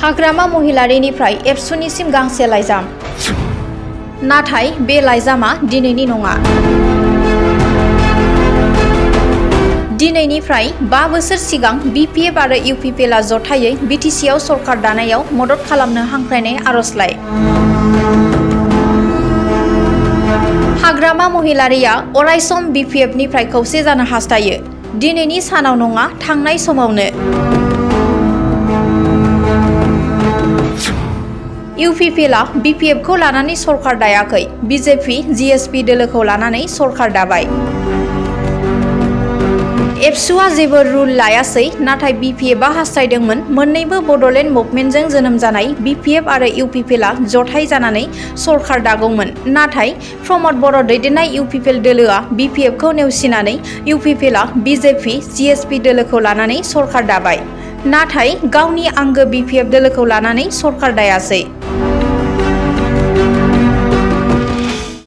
हाग्रामा महिलारिनिफ्राय एबसुनिसिम गांसे लाइजाम। नाथाय बे लाइजामा दिनैनि नङा। दिनैनिफ्राय 5 बोसोर सिगां बीपीएफ आरो यूपीपीएलआ जथायै बीटीसीआव सरकार दानायाव मदद खालामनो हांख्रायनाय आर'जलाइ। हाग्रामा महिलारिया अरायसम बीपीएफनिफ्राय खौसे जानो हास्थायो। दिनैनि सानाव नङा, थांनाय समावनो। यूपीपीएलआ बीपीएफखौ लानानै सरकार दायाखै। बीजेपी जीएसपी दोलोखौ लानानै सरकार दाबाय। एबसुआ जेबो रुल लायासै, नाथाय बीपीएफआ हास्थायदोंमोन मोन्नैबो बड'लेण्ड मुभमेन्टजों जोनोम जानाय बीपीएफ आरो यूपीपीएलआ जथाय जानानै सरकार दागौमोन। नाथाय प्रमद बर' दैदेननाय यूपीपीएल दोलोआ बीपीएफखौ नेवसिनानै यूपीपीएलआ बीजेपी जीएसपी दोलोखौ लानानै सरकार दाबाय। नाथाय गावनि आंगो बीपीएफ दोलोखौ लानानै सरकार दायासै।